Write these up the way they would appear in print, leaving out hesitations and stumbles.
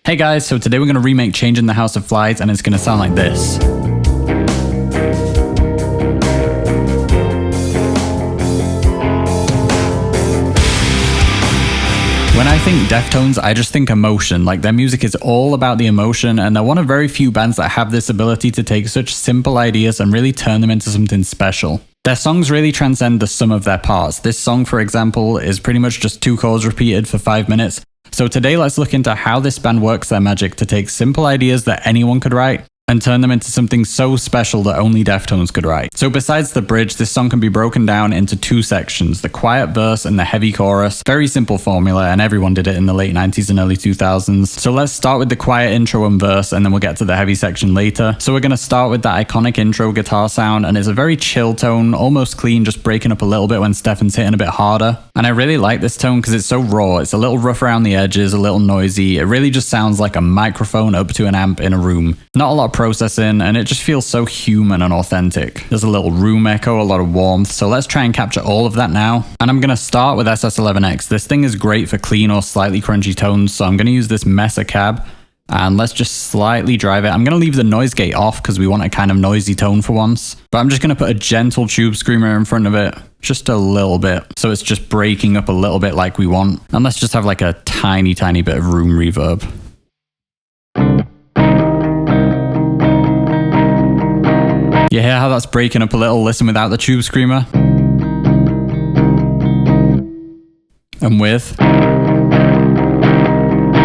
Hey guys, so today we're going to remake Change in the House of Flies and it's going to sound like this. When I think Deftones, I just think emotion. Like, their music is all about the emotion, and they're one of very few bands that have this ability to take such simple ideas and really turn them into something special. Their songs really transcend the sum of their parts. This song, for example, is pretty much just 2 chords repeated for 5 minutes. So today let's look into how this band works their magic to take simple ideas that anyone could write and turn them into something so special that only Deftones could write. So besides the bridge, this song can be broken down into 2 sections, the quiet verse and the heavy chorus. Very simple formula, and everyone did it in the late 90s and early 2000s. So let's start with the quiet intro and verse, and then we'll get to the heavy section later. So we're going to start with that iconic intro guitar sound, and it's a very chill tone, almost clean, just breaking up a little bit when Stefan's hitting a bit harder. And I really like this tone because it's so raw. It's a little rough around the edges, a little noisy. It really just sounds like a microphone up to an amp in a room. Not a lot of processing, and it just feels so human and authentic. There's a little room echo, a lot of warmth, so let's try and capture all of that now. And I'm going to start with SS11X. This thing is great for clean or slightly crunchy tones, so I'm going to use this Mesa cab, and let's just slightly drive it. I'm going to leave the noise gate off because we want a kind of noisy tone for once, but I'm just going to put a gentle tube screamer in front of it, just a little bit, so it's just breaking up a little bit like we want. And let's just have like a tiny bit of room reverb. You hear how that's breaking up a little? Listen without the tube screamer. And with.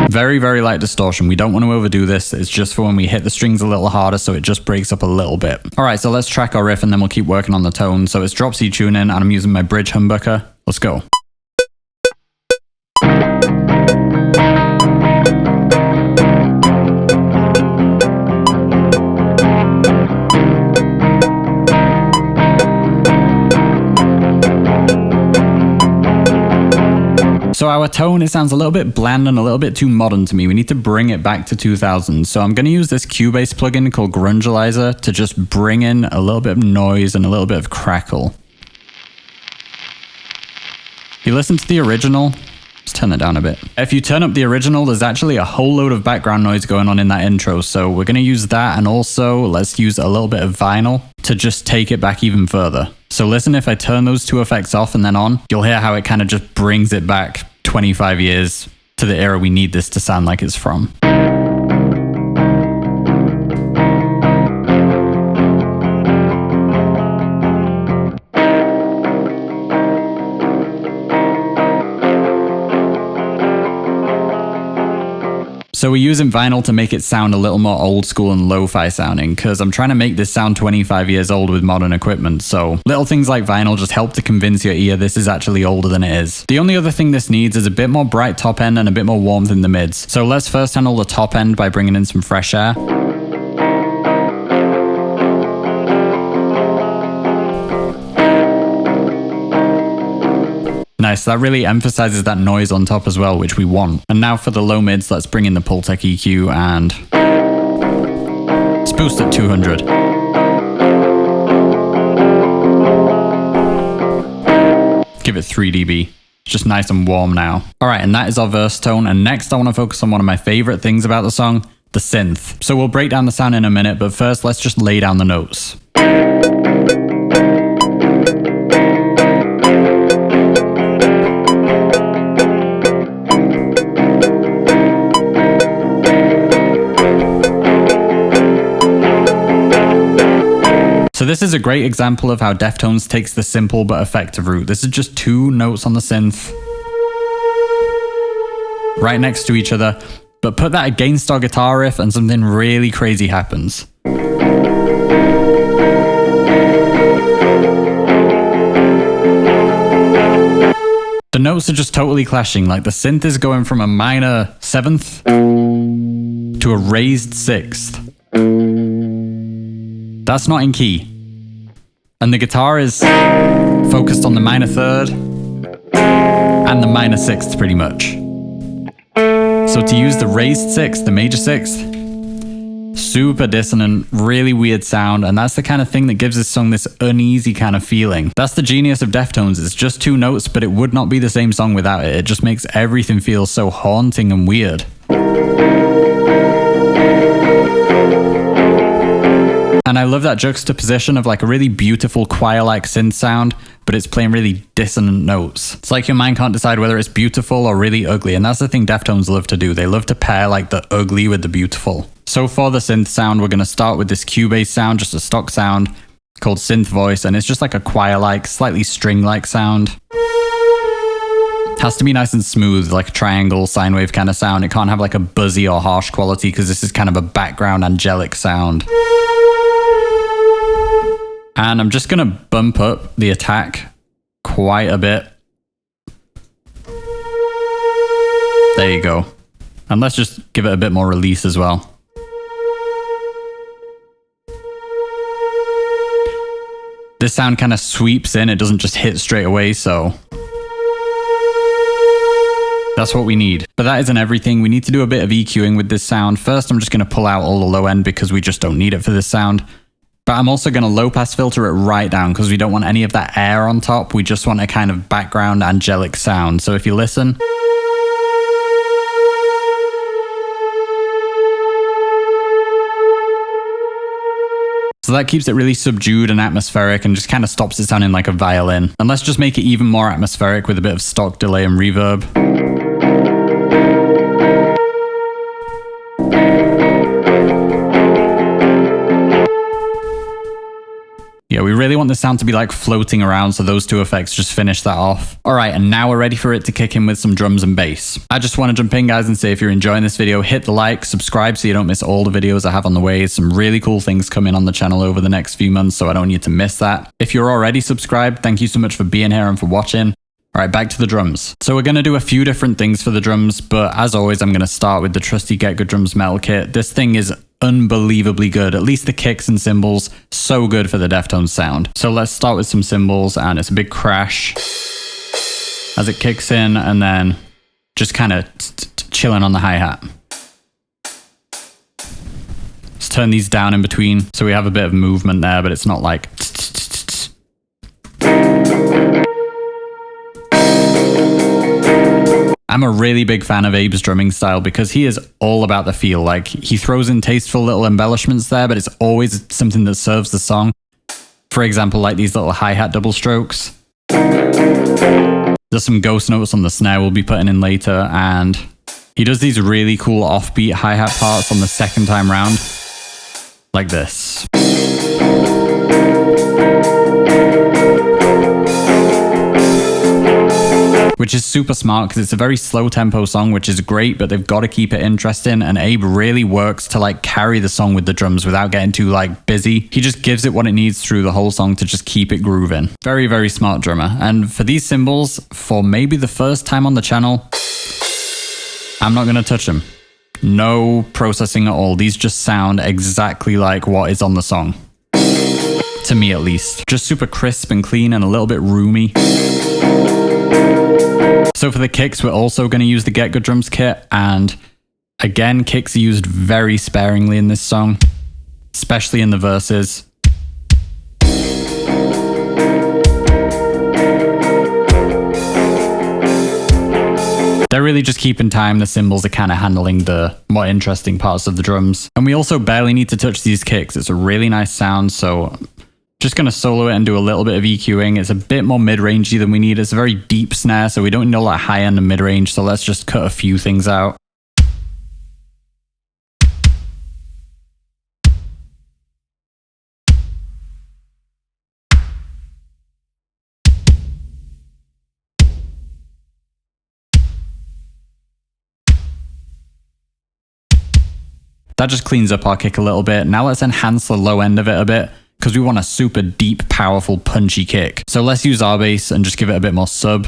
Very light distortion. We don't want to overdo this. It's just for when we hit the strings a little harder, so it just breaks up a little bit. Alright, so let's track our riff and then we'll keep working on the tone. So it's drop C tuning and I'm using my bridge humbucker. Let's go. So our tone, it sounds a little bit bland and a little bit too modern to me. We need to bring it back to 2000. So I'm going to use this Cubase plugin called Grungelizer to just bring in a little bit of noise and a little bit of crackle. If you listen to the original, let's turn it down a bit. If you turn up the original, there's actually a whole load of background noise going on in that intro. So we're going to use that, and also let's use a little bit of vinyl to just take it back even further. So listen, if I turn those 2 effects off and then on, you'll hear how it kind of just brings it back 25 years to the era we need this to sound like it's from. So we're using vinyl to make it sound a little more old school and lo-fi sounding, because I'm trying to make this sound 25 years old with modern equipment, so little things like vinyl just help to convince your ear this is actually older than it is. The only other thing this needs is a bit more bright top end and a bit more warmth in the mids. So let's first handle the top end by bringing in some fresh air. Nice, that really emphasizes that noise on top as well, which we want. And now for the low mids, let's bring in the Pultec EQ and let's boost at 200. Give it 3 dB. It's just nice and warm now. Alright, and that is our verse tone. And next I want to focus on one of my favorite things about the song, the synth. So we'll break down the sound in a minute, but first let's just lay down the notes. So this is a great example of how Deftones takes the simple but effective route. This is just 2 notes on the synth right next to each other, but put that against our guitar riff and something really crazy happens. The notes are just totally clashing, like the synth is going from a minor 7th to a raised 6th. That's not in key. And the guitar is focused on the minor 3rd and the minor 6th pretty much. So to use the raised 6th, the major 6th, super dissonant, really weird sound, and that's the kind of thing that gives this song this uneasy kind of feeling. That's the genius of Deftones. It's just 2 notes, but it would not be the same song without it. It just makes everything feel so haunting and weird. I love that juxtaposition of like a really beautiful choir-like synth sound, but it's playing really dissonant notes. It's like your mind can't decide whether it's beautiful or really ugly, and that's the thing Deftones love to do. They love to pair like the ugly with the beautiful. So for the synth sound, we're going to start with this Cubase sound, just a stock sound called Synth Voice, and it's just like a choir-like, slightly string-like sound. Has to be nice and smooth, like a triangle, sine wave kind of sound. It can't have like a buzzy or harsh quality because this is kind of a background angelic sound. And I'm just going to bump up the attack quite a bit. There you go. And let's just give it a bit more release as well. This sound kind of sweeps in, it doesn't just hit straight away, so that's what we need. But that isn't everything. We need to do a bit of EQing with this sound. First, I'm just going to pull out all the low end because we just don't need it for this sound. But I'm also going to low pass filter it right down because we don't want any of that air on top. We just want a kind of background angelic sound. So if you listen, so that keeps it really subdued and atmospheric and just kind of stops it sounding like a violin. And let's just make it even more atmospheric with a bit of stock delay and reverb. Yeah, we really want the sound to be like floating around, so those two effects just finish that off. Alright, and now we're ready for it to kick in with some drums and bass. I just want to jump in, guys, and say if you're enjoying this video, hit the like, subscribe so you don't miss all the videos I have on the way. Some really cool things coming on the channel over the next few months, so I don't want you to miss that. If you're already subscribed, thank you so much for being here and for watching. Alright, back to the drums. So we're going to do a few different things for the drums, but as always, I'm going to start with the trusty Get Good Drums metal kit. This thing is unbelievably good. At least the kicks and cymbals, so good for the Deftones sound. So let's start with some cymbals, and it's a big crash as it kicks in, and then just kind of chilling on the hi-hat. Let's turn these down in between so we have a bit of movement there, but it's not like... I'm a really big fan of Abe's drumming style because he is all about the feel. Like, he throws in tasteful little embellishments there, but it's always something that serves the song. For example, like these little hi-hat double strokes. There's some ghost notes on the snare we'll be putting in later, and he does these really cool offbeat hi-hat parts on the second time round, like this. Which is super smart because it's a very slow tempo song, which is great, but they've got to keep it interesting. And Abe really works to like carry the song with the drums without getting too like busy. He just gives it what it needs through the whole song to just keep it grooving. Very, very smart drummer. And for these cymbals, for maybe the first time on the channel, I'm not going to touch them. No processing at all. These just sound exactly like what is on the song. To me, at least. Just super crisp and clean and a little bit roomy. So for the kicks, we're also going to use the Get Good Drums kit, and again, kicks are used very sparingly in this song, especially in the verses. They're really just keeping time. The cymbals are kind of handling the more interesting parts of the drums. And we also barely need to touch these kicks. It's a really nice sound, so just going to solo it and do a little bit of EQing. It's a bit more mid-rangey than we need. It's a very deep snare, so we don't need all that high-end and mid-range, so let's just cut a few things out. That just cleans up our kick a little bit. Now let's enhance the low end of it a bit, because we want a super deep, powerful, punchy kick. So let's use our bass and just give it a bit more sub.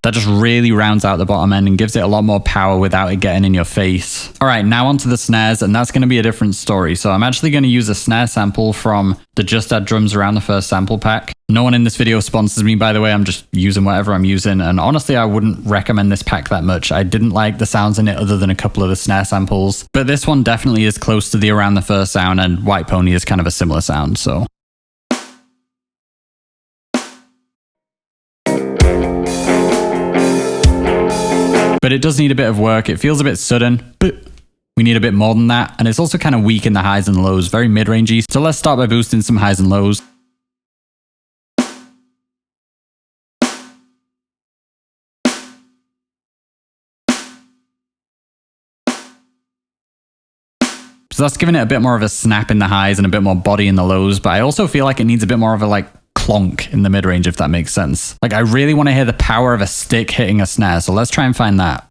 That just really rounds out the bottom end and gives it a lot more power without it getting in your face. All right, now onto the snares, and that's going to be a different story. So I'm actually going to use a snare sample from the Just Add Drums Around the First sample pack. No one in this video sponsors me, by the way. I'm just using whatever I'm using, and honestly, I wouldn't recommend this pack that much. I didn't like the sounds in it other than a couple of the snare samples, but this one definitely is close to the Around the First sound, and White Pony is kind of a similar sound, so but it does need a bit of work. It feels a bit sudden, but we need a bit more than that. And it's also kind of weak in the highs and lows, very mid-rangey. So let's start by boosting some highs and lows. So that's giving it a bit more of a snap in the highs and a bit more body in the lows, but I also feel like it needs a bit more of a like clonk in the mid-range, if that makes sense. Like I really want to hear the power of a stick hitting a snare, so let's try and find that.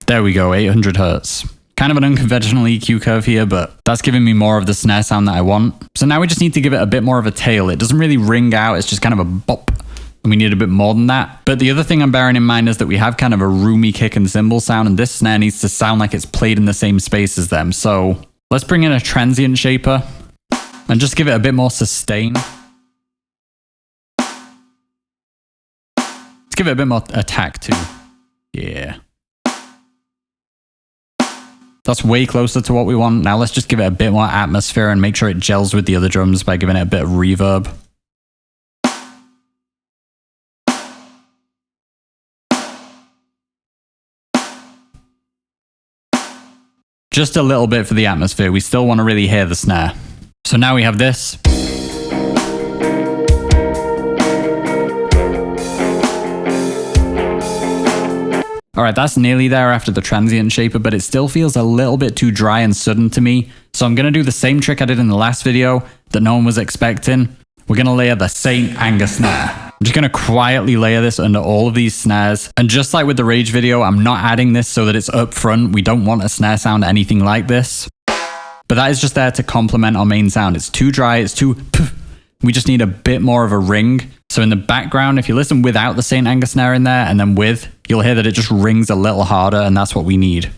There we go, 800 hertz. Kind of an unconventional EQ curve here, but that's giving me more of the snare sound that I want. So now we just need to give it a bit more of a tail. It doesn't really ring out, it's just kind of a bop. And we need a bit more than that. But the other thing I'm bearing in mind is that we have kind of a roomy kick and cymbal sound, and this snare needs to sound like it's played in the same space as them. So let's bring in a transient shaper and just give it a bit more sustain. Let's give it a bit more attack too. Yeah. That's way closer to what we want. Now let's just give it a bit more atmosphere and make sure it gels with the other drums by giving it a bit of reverb. Just a little bit for the atmosphere. We still want to really hear the snare. So now we have this. Alright, that's nearly there after the transient shaper, but it still feels a little bit too dry and sudden to me. So I'm going to do the same trick I did in the last video that no one was expecting. We're going to layer the Saint Anger snare. I'm just going to quietly layer this under all of these snares. And just like with the Rage video, I'm not adding this so that it's up front. We don't want a snare sound anything like this. But that is just there to complement our main sound. It's too dry, it's too... We just need a bit more of a ring. So in the background, if you listen without the Saint Anger snare in there and then with, you'll hear that it just rings a little harder, and that's what we need.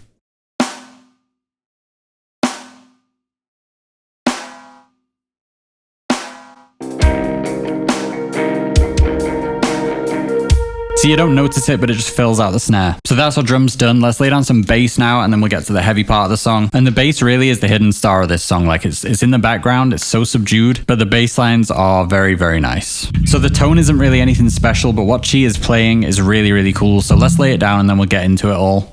So you don't notice it, but it just fills out the snare. So that's our drums done. Let's lay down some bass now, and then we'll get to the heavy part of the song. And the bass really is the hidden star of this song. Like it's in the background, it's so subdued, but the bass lines are very, very nice. So the tone isn't really anything special, but what she is playing is really, really cool. So let's lay it down and then we'll get into it all.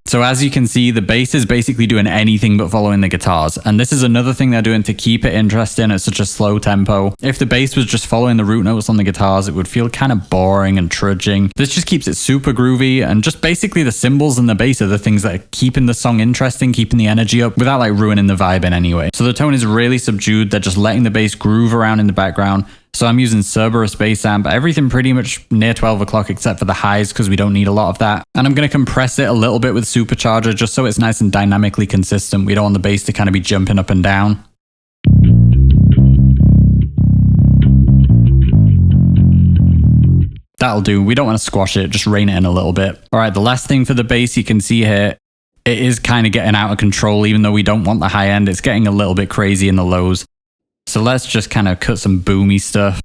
So as you can see, the bass is basically doing anything but following the guitars. And this is another thing they're doing to keep it interesting at such a slow tempo. If the bass was just following the root notes on the guitars, it would feel kind of boring and trudging. This just keeps it super groovy, and just basically the cymbals and the bass are the things that are keeping the song interesting, keeping the energy up without like ruining the vibe in any way. So the tone is really subdued. They're just letting the bass groove around in the background. So I'm using Cerberus bass amp, everything pretty much near 12 o'clock except for the highs because we don't need a lot of that. And I'm going to compress it a little bit with Supercharger just so it's nice and dynamically consistent. We don't want the bass to kind of be jumping up and down. That'll do. We don't want to squash it, just rein it in a little bit. All right, the last thing for the bass you can see here, it is kind of getting out of control even though we don't want the high end. It's getting a little bit crazy in the lows. So let's just kind of cut some boomy stuff.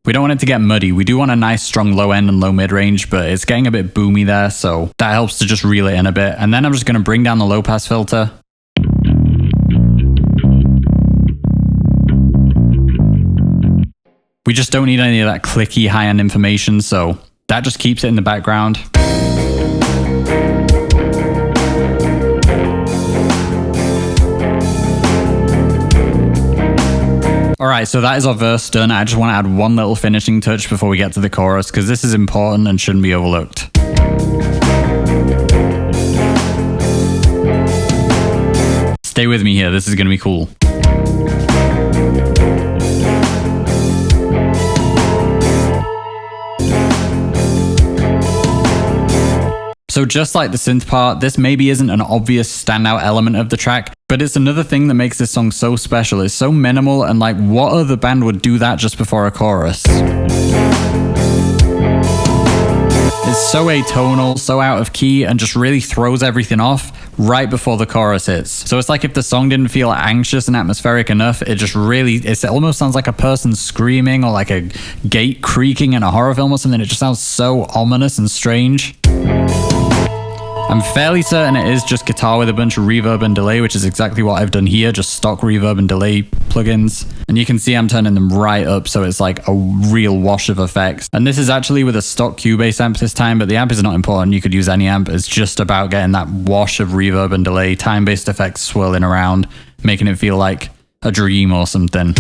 We don't want it to get muddy. We do want a nice strong low end and low mid range, but it's getting a bit boomy there, so that helps to just reel it in a bit. And then I'm just going to bring down the low pass filter. We just don't need any of that clicky high end information, so that just keeps it in the background. Alright, so that is our verse done. I just want to add one little finishing touch before we get to the chorus, because this is important and shouldn't be overlooked. Stay with me here, this is going to be cool. So just like the synth part, this maybe isn't an obvious standout element of the track, but it's another thing that makes this song so special. It's so minimal, and like, what other band would do that just before a chorus? It's so atonal, so out of key, and just really throws everything off right before the chorus hits. So it's like if the song didn't feel anxious and atmospheric enough, it almost sounds like a person screaming, or like a gate creaking in a horror film or something. It just sounds so ominous and strange. I'm fairly certain it is just guitar with a bunch of reverb and delay, which is exactly what I've done here, just stock reverb and delay plugins. And you can see I'm turning them right up, so it's like a real wash of effects. And this is actually with a stock Cubase amp this time, but the amp is not important. You could use any amp. It's just about getting that wash of reverb and delay, time-based effects swirling around, making it feel like a dream or something.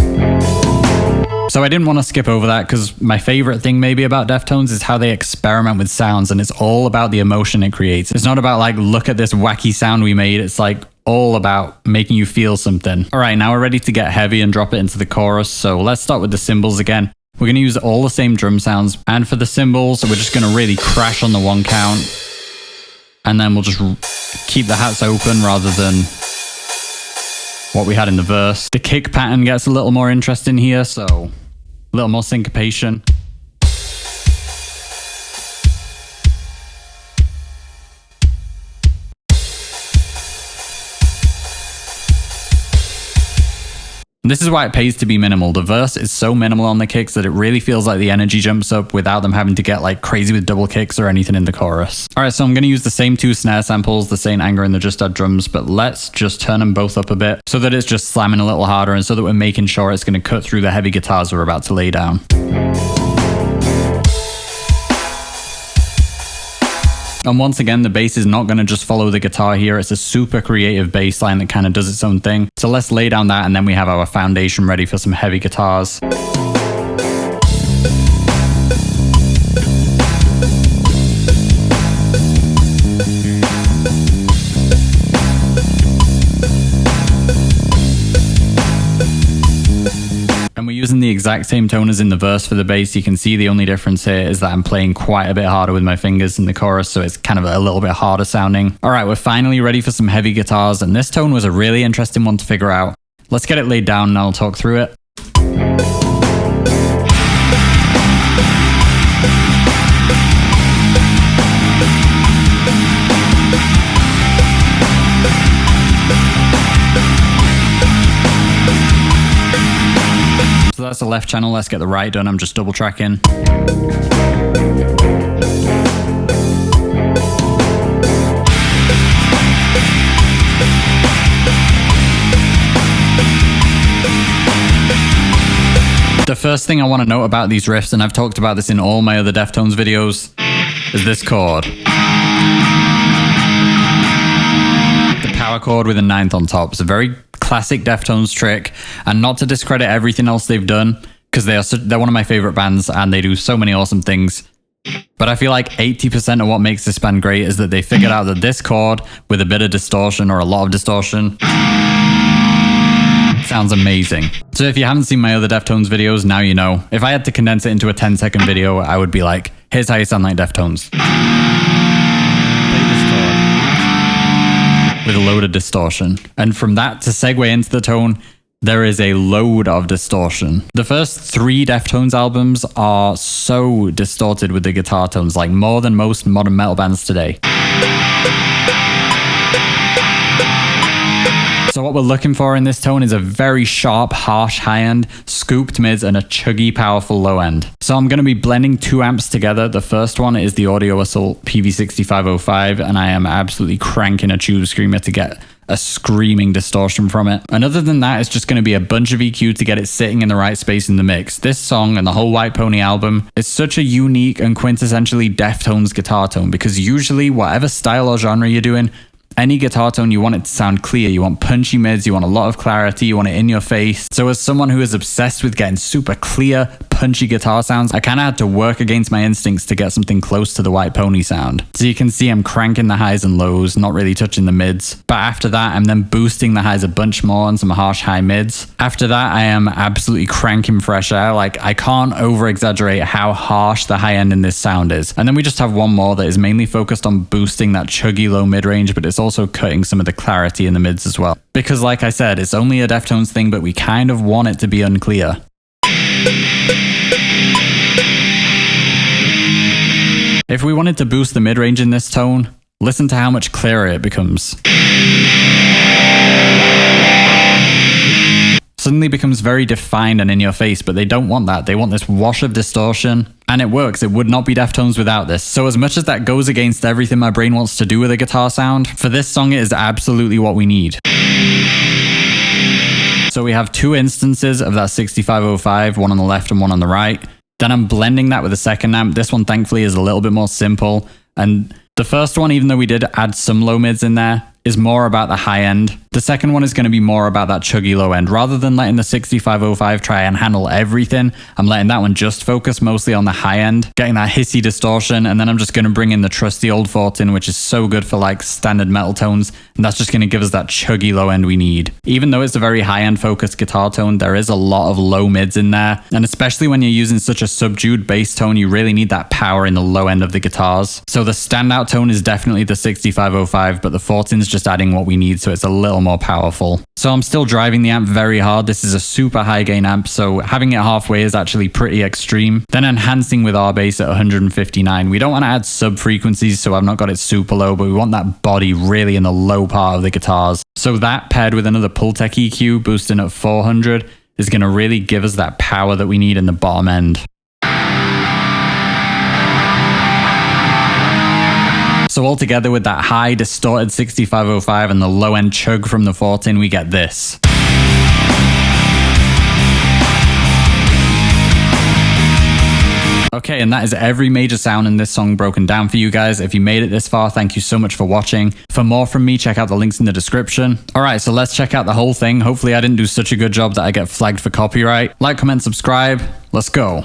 So I didn't want to skip over that, because my favorite thing maybe about Deftones is how they experiment with sounds, and it's all about the emotion it creates. It's not about like, look at this wacky sound we made. It's like all about making you feel something. All right, now we're ready to get heavy and drop it into the chorus. So let's start with the cymbals again. We're going to use all the same drum sounds. And for the cymbals, we're just going to really crash on the 1 count. And then we'll just keep the hats open rather than what we had in the verse. The kick pattern gets a little more interesting here, so a little more syncopation. And this is why it pays to be minimal. The verse is so minimal on the kicks that it really feels like the energy jumps up without them having to get like crazy with double kicks or anything in the chorus. All right, so I'm going to use the same 2 snare samples, the Saint Anger and the Just Add drums, but let's just turn them both up a bit so that it's just slamming a little harder, and so that we're making sure it's going to cut through the heavy guitars we're about to lay down. And once again, the bass is not going to just follow the guitar here. It's a super creative bass line that kind of does its own thing. So let's lay down that, and then we have our foundation ready for some heavy guitars. And we're using the exact same tone as in the verse for the bass. You can see the only difference here is that I'm playing quite a bit harder with my fingers in the chorus, so it's kind of a little bit harder sounding. All right, we're finally ready for some heavy guitars, and this tone was a really interesting one to figure out. Let's get it laid down and I'll talk through it. So that's the left channel. Let's get the right done. I'm just double tracking. The first thing I want to note about these riffs, and I've talked about this in all my other Deftones videos, is this chord. The power chord with a 9th on top. It's a very classic Deftones trick, and not to discredit everything else they've done, because they're one of my favorite bands and they do so many awesome things. But I feel like 80% of what makes this band great is that they figured out that this chord with a bit of distortion, or a lot of distortion, sounds amazing. So if you haven't seen my other Deftones videos, now you know. If I had to condense it into a 10-second video, I would be like, here's how you sound like Deftones. Play this chord with a load of distortion. And from that to segue into the tone, there is a load of distortion. The first 3 Deftones albums are so distorted with the guitar tones, like more than most modern metal bands today. So what we're looking for in this tone is a very sharp, harsh high end, scooped mids, and a chuggy, powerful low end. So I'm going to be blending 2 amps together. The first one is the Audio Assault PV6505, and I am absolutely cranking a Tube Screamer to get a screaming distortion from it. And other than that, it's just going to be a bunch of EQ to get it sitting in the right space in the mix. This song and the whole White Pony album is such a unique and quintessentially Deftones guitar tone, because usually whatever style or genre you're doing, any guitar tone, you want it to sound clear. You want punchy mids, you want a lot of clarity, you want it in your face. So as someone who is obsessed with getting super clear, punchy guitar sounds, I kind of had to work against my instincts to get something close to the White Pony sound. So you can see I'm cranking the highs and lows, not really touching the mids. But after that, I'm then boosting the highs a bunch more and some harsh high mids. After that, I am absolutely cranking fresh air. Like, I can't over exaggerate how harsh the high end in this sound is. And then we just have one more that is mainly focused on boosting that chuggy low mid range, but it's also cutting some of the clarity in the mids as well. Because like I said, it's only a Deftones thing, but we kind of want it to be unclear. If we wanted to boost the mid range in this tone, listen to how much clearer it becomes. Suddenly becomes very defined and in your face, but they don't want that. They want this wash of distortion, and it works. It would not be Deftones without this. So as much as that goes against everything my brain wants to do with a guitar sound, for this song it is absolutely what we need. So we have two instances of that 6505, one on the left and one on the right. Then I'm blending that with a second amp. This one thankfully is a little bit more simple, and the first one, even though we did add some low mids in there, is more about the high end. The second one is going to be more about that chuggy low end. Rather than letting the 6505 try and handle everything, I'm letting that one just focus mostly on the high end, getting that hissy distortion, and then I'm just going to bring in the trusty old 14, which is so good for like standard metal tones, and that's just going to give us that chuggy low end we need. Even though it's a very high end focused guitar tone, there is a lot of low mids in there, and especially when you're using such a subdued bass tone, you really need that power in the low end of the guitars. So the standout tone is definitely the 6505, but the 14 is just adding what we need, so it's a little more powerful. So I'm still driving the amp very hard. This is a super high gain amp, so having it halfway is actually pretty extreme. Then enhancing with our bass at 159. We don't want to add sub frequencies, so I've not got it super low, but we want that body really in the low part of the guitars. So that paired with another Pultec EQ boosting at 400 is going to really give us that power that we need in the bottom end. So altogether with that high distorted 6505 and the low end chug from the 14, we get this. Okay, and that is every major sound in this song broken down for you guys. If you made it this far, thank you so much for watching. For more from me, check out the links in the description. Alright, so let's check out the whole thing. Hopefully I didn't do such a good job that I get flagged for copyright. Like, comment, subscribe. Let's go.